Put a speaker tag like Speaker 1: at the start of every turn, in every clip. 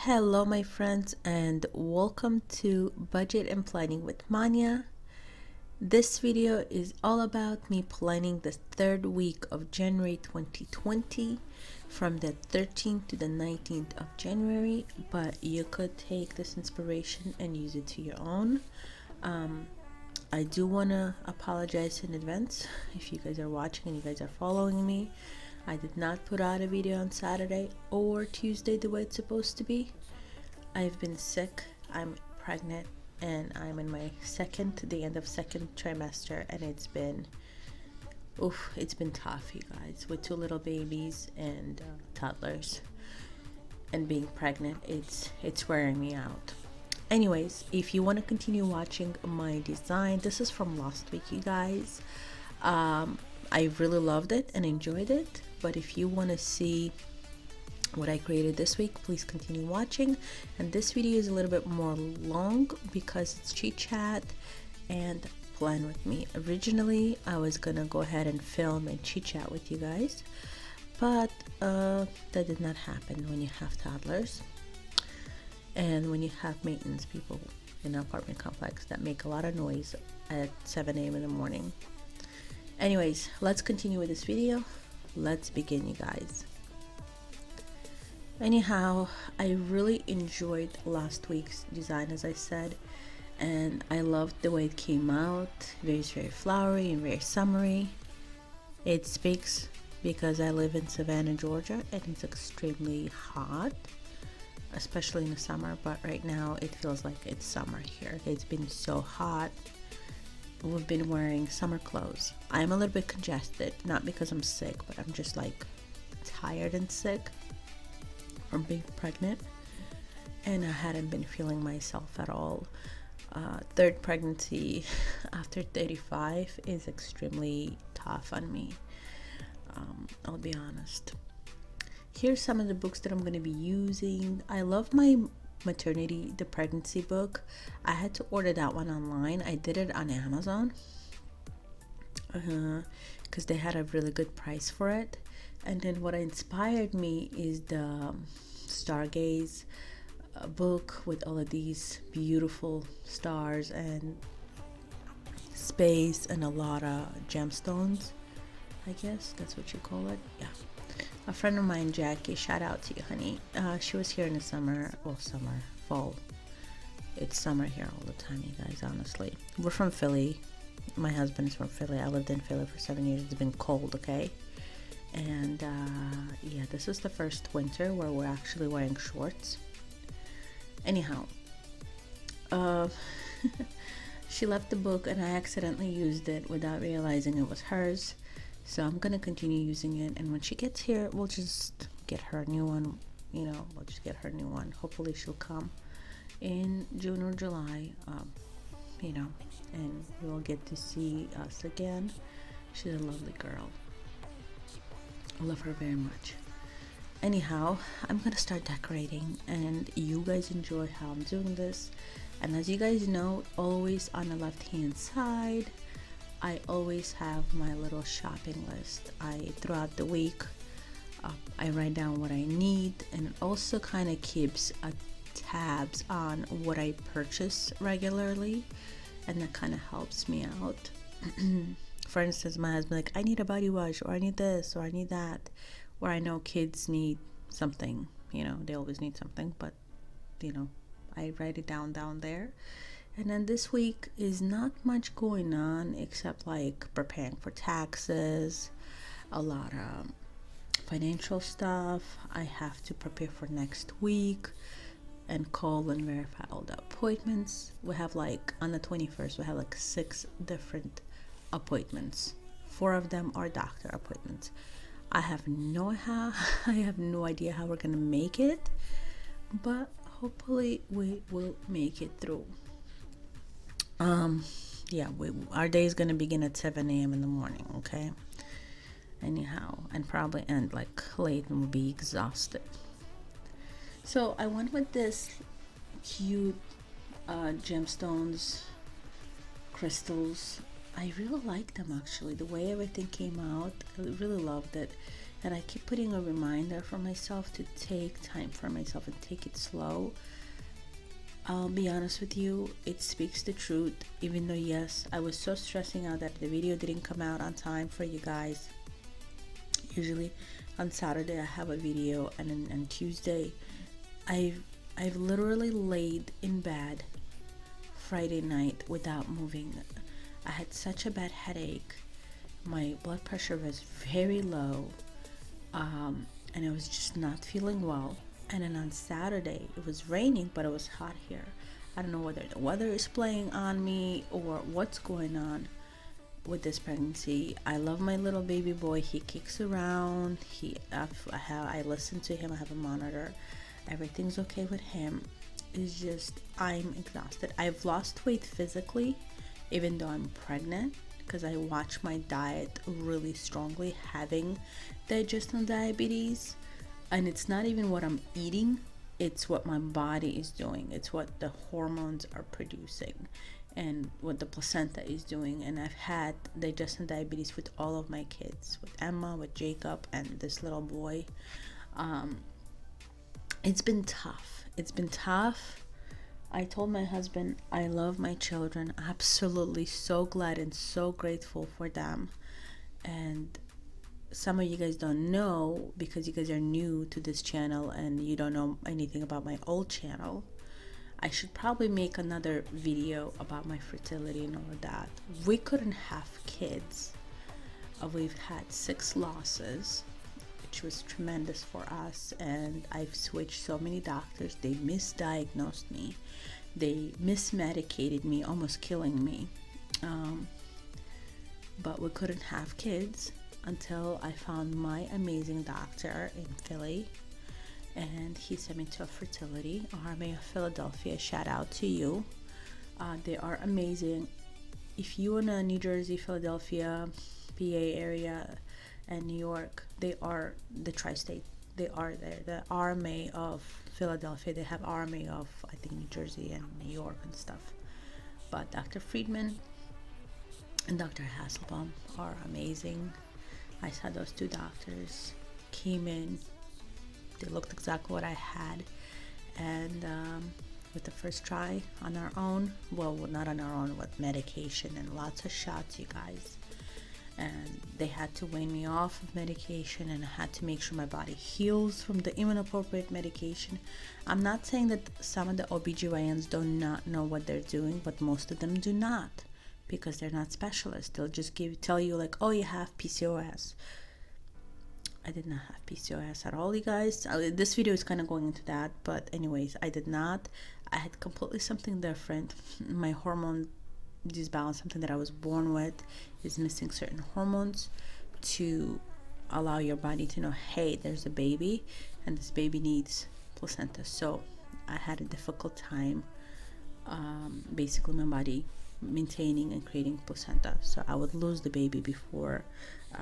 Speaker 1: Hello, my friends, and welcome to Budget and Planning with Manya. This video is all about me planning the third week of January 2020 from the 13th to the 19th of January, but you could take this inspiration and use it to your own. I do want to apologize in advance if you guys are watching and you guys are following me. I did not put out a video on Saturday or Tuesday the way it's supposed to be. I've been sick, I'm pregnant, and I'm in my the end of second trimester, and it's been tough, you guys, with two little babies and toddlers, and being pregnant, it's wearing me out. Anyways, if you want to continue watching my design, this is from last week, you guys. I really loved it and enjoyed it, but if you want to see what I created this week, please continue watching. And this video is a little bit more long because it's chit chat and plan with me. Originally I was gonna go ahead and film and chit chat with you guys, but that did not happen when you have toddlers and when you have maintenance people in an apartment complex that make a lot of noise at 7 a.m. in the morning. Anyways, let's continue with this video. Let's begin, you guys. Anyhow, I really enjoyed last week's design, as I said, and I loved the way it came out. Very flowery and very summery. It speaks because I live in Savannah, Georgia, and it's extremely hot, especially in the summer, but right now it feels like it's summer here. It's been so hot. We've been wearing summer clothes. I'm a little bit congested, not because I'm sick, but I'm just like tired and sick from being pregnant, and I hadn't been feeling myself at all. Third pregnancy after 35 is extremely tough on me. I'll be honest. Here's some of the books that I'm going to be using. I love my the pregnancy book. I had to order that one online. I did it on Amazon because they had a really good price for it. And then what inspired me is the Stargaze book with all of these beautiful stars and space and a lot of gemstones. I guess that's what you call it. Yeah. A friend of mine, Jackie, shout out to you, honey. She was here in the fall. It's summer here all the time, you guys, honestly. We're from Philly. My husband is from Philly. I lived in Philly for 7 years. It's been cold, okay? And yeah, this is the first winter where we're actually wearing shorts. Anyhow, she left the book and I accidentally used it without realizing it was hers. So I'm gonna continue using it, and when she gets here, we'll just get her a new one. We'll just get her a new one. Hopefully she'll come in June or July, and you'll get to see us again. She's a lovely girl. I love her very much. Anyhow, I'm gonna start decorating, and you guys enjoy how I'm doing this. And as you guys know, always on the left hand side, I always have my little shopping list. Throughout the week, I write down what I need, and it also kind of keeps tabs on what I purchase regularly, and that kind of helps me out. For instance, my husband like, I need a body wash, or I need this, or I need that, or I know kids need something. They always need something, but I write it down there. And then this week is not much going on except like preparing for taxes, a lot of financial stuff. I have to prepare for next week and call and verify all the appointments. We have on the 21st, we have 6 different appointments. 4 of them are doctor appointments. I have no idea how we're gonna make it, but hopefully we will make it through. Yeah, our day is gonna begin at 7 a.m. in the morning, okay? Anyhow, and probably end late, and we'll be exhausted. So I went with this cute gemstones, crystals. I really like them, actually. The way everything came out, I really loved it. and I keep putting a reminder for myself to take time for myself and take it slow. I'll be honest with you, it speaks the truth. Even though, yes, I was so stressing out that the video didn't come out on time for you guys. Usually on Saturday I have a video, and then on Tuesday I've literally laid in bed Friday night without moving. I had such a bad headache. My blood pressure was very low, and I was just not feeling well. And then on Saturday, it was raining, but it was hot here. I don't know whether the weather is playing on me or what's going on with this pregnancy. I love my little baby boy. He kicks around. I listen to him. I have a monitor. Everything's okay with him. It's just I'm exhausted. I've lost weight physically, even though I'm pregnant, because I watch my diet really strongly, having digestive diabetes. And it's not even what I'm eating, it's what my body is doing. It's what the hormones are producing and what the placenta is doing. And I've had digestive diabetes with all of my kids, with Emma, with Jacob, and this little boy. It's been tough. I told my husband I love my children. Absolutely so glad and so grateful for them. And some of you guys don't know, because you guys are new to this channel and you don't know anything about my old channel. I should probably make another video about my fertility and all of that. We couldn't have kids. We've had 6 losses, which was tremendous for us, and I've switched so many doctors. They misdiagnosed me. They mismedicated me, almost killing me. But we couldn't have kids until I found my amazing doctor in Philly, and he sent me to a fertility, RMA of Philadelphia. Shout out to you. They are amazing. If you in a New Jersey, Philadelphia, PA area, and New York, they are the tri-state. They are there. The RMA of Philadelphia, they have RMA of, I think, New Jersey and New York and stuff. But Dr. Friedman and Dr. Hasselbaum are amazing. I saw those 2 doctors, came in, they looked exactly what I had, and with the first try on our own, well, not on our own, with medication and lots of shots, you guys, and they had to wean me off of medication, and I had to make sure my body heals from the inappropriate medication. I'm not saying that some of the OBGYNs do not know what they're doing, but most of them do not, because they're not specialists. They'll just tell you like, oh, you have PCOS. I did not have PCOS at all, you guys. This video is kind of going into that, but anyways, I did not. I had completely something different. My hormone disbalance, something that I was born with, is missing certain hormones to allow your body to know, hey, there's a baby and this baby needs placenta. So I had a difficult time, basically my body maintaining and creating placenta, so I would lose the baby before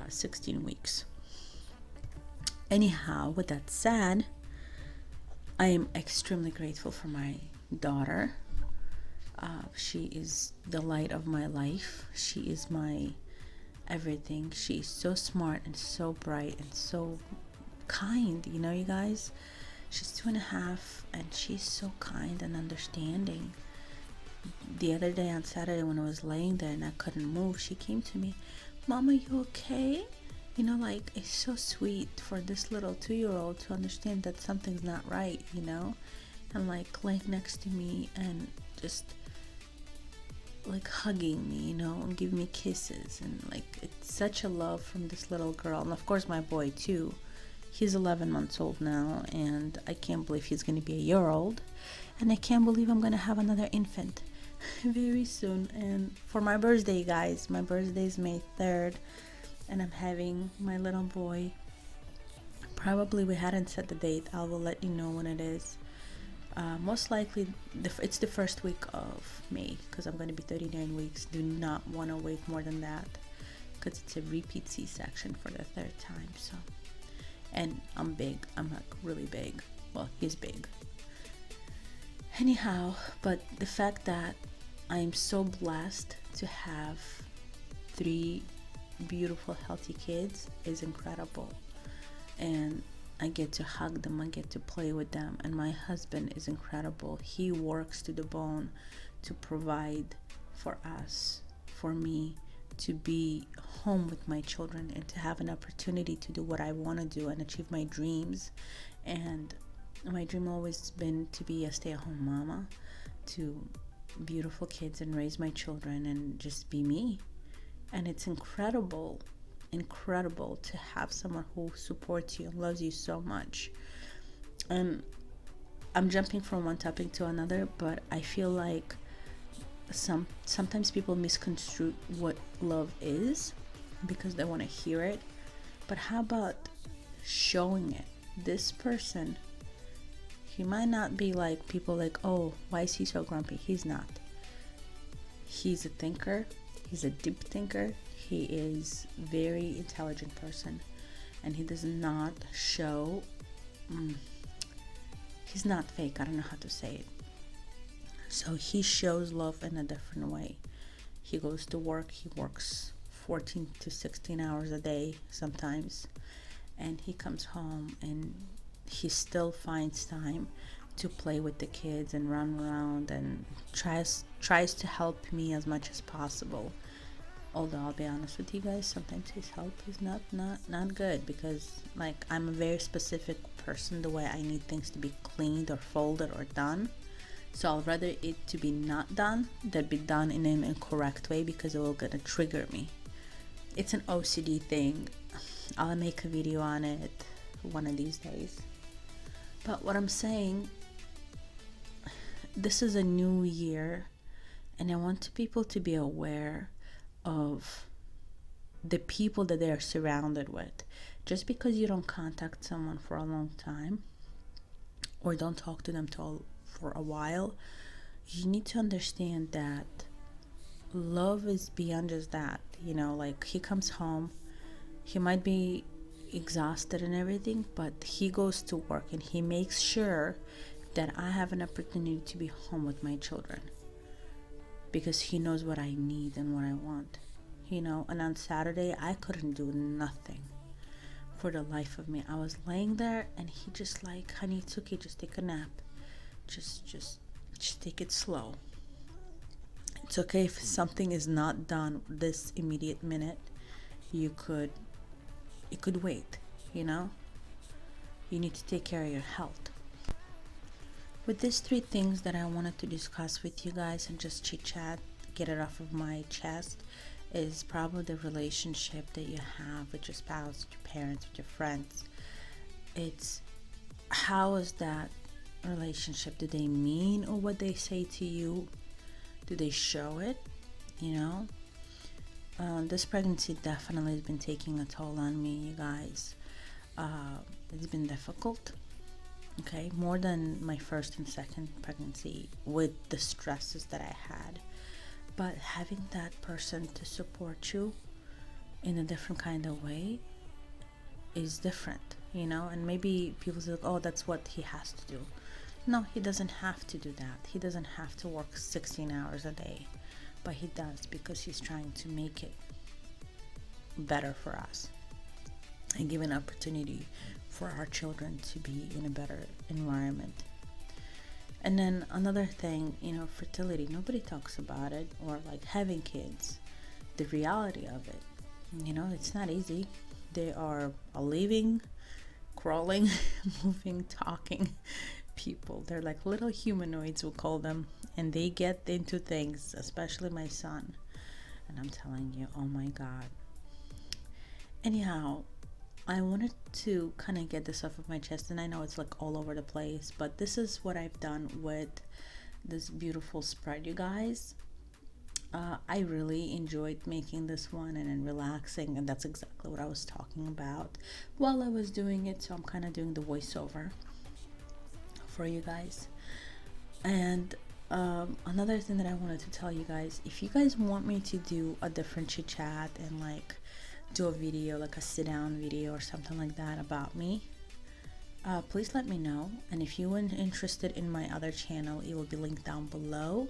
Speaker 1: 16 weeks. Anyhow, with that said, I am extremely grateful for my daughter. She is the light of my life. She is my everything. She is so smart and so bright and so kind, you know, you guys. She's 2.5 and she's so kind and understanding. The other day on Saturday when I was laying there and I couldn't move, she came to me, Mama, you okay? You know, like, it's so sweet for this little 2-year-old to understand that something's not right, you know? And like laying next to me and just like hugging me, you know, and giving me kisses, and like it's such a love from this little girl. And of course my boy too. He's 11 months old now, and I can't believe he's going to be a year old, and I can't believe I'm going to have another infant very soon. And for my birthday, guys, my birthday is May 3rd, and I'm having my little boy. Probably we hadn't set the date. I will let you know when it is. Most likely it's the first week of May, because I'm going to be 39 weeks. Do not want to wait more than that, because it's a repeat C-section for the 3rd time. So, and I'm big. I'm like really big. Well, he's big. Anyhow, but the fact that I'm so blessed to have 3 beautiful, healthy kids is incredible. and I get to hug them, I get to play with them. And my husband is incredible. He works to the bone to provide for us, for me, to be home with my children and to have an opportunity to do what I want to do and achieve my dreams. And my dream always been to be a stay-at-home mama to beautiful kids and raise my children and just be me. And it's incredible to have someone who supports you and loves you so much. And I'm jumping from one topic to another, but I feel like sometimes people misconstrue what love is because they want to hear it. But how about showing it? This person, he might not be like people like, oh, why is he so grumpy? He's not. He's a thinker. He's a deep thinker. He is very intelligent person, and he does not show. He's not fake. I don't know how to say it. So he shows love in a different way. He goes to work. He works 14 to 16 hours a day sometimes, and he comes home and he still finds time to play with the kids and run around and tries to help me as much as possible. Although I'll be honest with you guys, sometimes his help is not good, because like I'm a very specific person the way I need things to be cleaned or folded or done. So I'll rather it to be not done than be done in an incorrect way, because it will gonna trigger me. It's an OCD thing. I'll make a video on it one of these days. But what I'm saying, this is a new year, and I want people to be aware of the people that they are surrounded with. Just because you don't contact someone for a long time or don't talk to them for a while, you need to understand that love is beyond just that. You know, like he comes home, he might be exhausted and everything, but he goes to work and he makes sure that I have an opportunity to be home with my children, because he knows what I need and what I want, you know. And on Saturday, I couldn't do nothing for the life of me. I was laying there, and he just like, honey, it's okay, just take a nap. Just take it slow. It's okay if something is not done this immediate minute. It could wait, you know. You need to take care of your health. With these 3 things that I wanted to discuss with you guys and just chit chat, get it off of my chest, is probably the relationship that you have with your spouse, with your parents, with your friends. It's how is that relationship? Do they mean or what they say to you? Do they show it? You know, this pregnancy definitely has been taking a toll on me, you guys. It's been difficult. Okay, more than my first and second pregnancy with the stresses that I had. But having that person to support you in a different kind of way is different, you know. And maybe people say, oh, that's what he has to do. No, he doesn't have to do that. He doesn't have to work 16 hours a day. But he does, because he's trying to make it better for us and give an opportunity for our children to be in a better environment. And then another thing, you know, fertility. Nobody talks about it, or like having kids, the reality of it. You know, it's not easy. They are a living, crawling, moving, talking people. They're like little humanoids, we'll call them, and they get into things, especially my son. And I'm telling you, oh my God. Anyhow, I wanted to kind of get this off of my chest, and I know it's like all over the place, but this is what I've done with this beautiful spread, you guys. I really enjoyed making this one and then relaxing, and that's exactly what I was talking about while I was doing it. So I'm kind of doing the voiceover for you guys. And another thing that I wanted to tell you guys, if you guys want me to do a different chit chat and like do a video, like a sit down video or something like that about me, please let me know. And if you are interested in my other channel, it will be linked down below.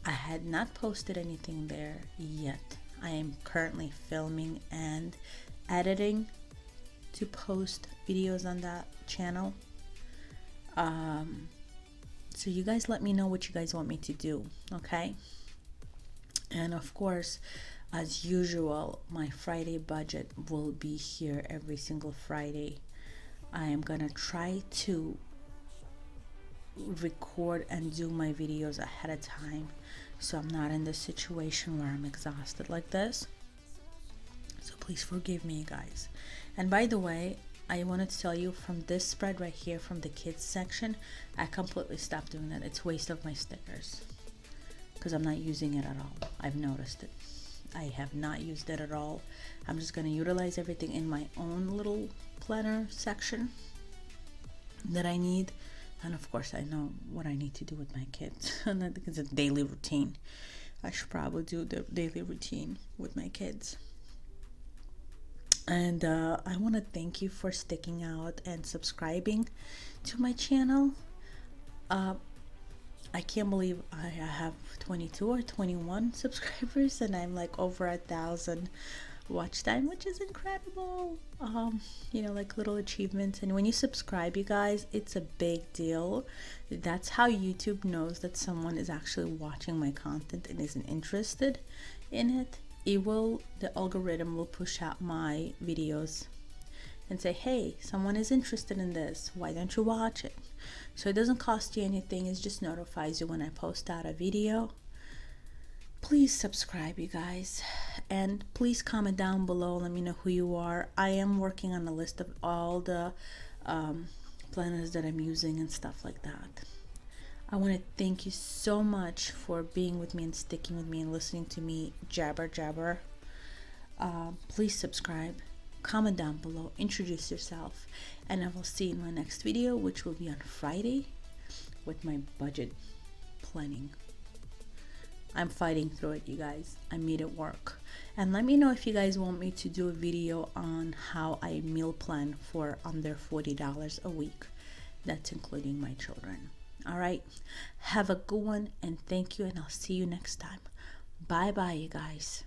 Speaker 1: I had not posted anything there yet. I am currently filming and editing to post videos on that channel. So you guys let me know what you guys want me to do, okay? And of course, as usual, my Friday budget will be here every single Friday. I am gonna try to record and do my videos ahead of time, so I'm not in this situation where I'm exhausted like this. So please forgive me, guys. And by the way, I wanted to tell you, from this spread right here, from the kids section, I completely stopped doing that. It's a waste of my stickers because I'm not using it at all. I've noticed it. I have not used it at all. I'm just going to utilize everything in my own little planner section that I need. And of course, I know what I need to do with my kids. And I think it's a daily routine. I should probably do the daily routine with my kids. And I want to thank you for sticking out and subscribing to my channel. I can't believe I have 22 or 21 subscribers, and I'm like over 1,000 watch time, which is incredible. You know, like little achievements. And when you subscribe, you guys, it's a big deal. That's how YouTube knows that someone is actually watching my content and isn't interested in it. The algorithm will push out my videos and say, hey, someone is interested in this, why don't you watch it? So it doesn't cost you anything, it just notifies you when I post out a video. Please subscribe, you guys, and please comment down below, let me know who you are. I am working on a list of all the planners that I'm using and stuff like that. I want to thank you so much for being with me and sticking with me and listening to me jabber. Please subscribe, comment down below, introduce yourself, and I will see you in my next video, which will be on Friday with my budget planning. I'm fighting through it, you guys. I made it work. And let me know if you guys want me to do a video on how I meal plan for under $40 a week. That's including my children. All right, have a good one, and thank you, and I'll see you next time. Bye bye, you guys.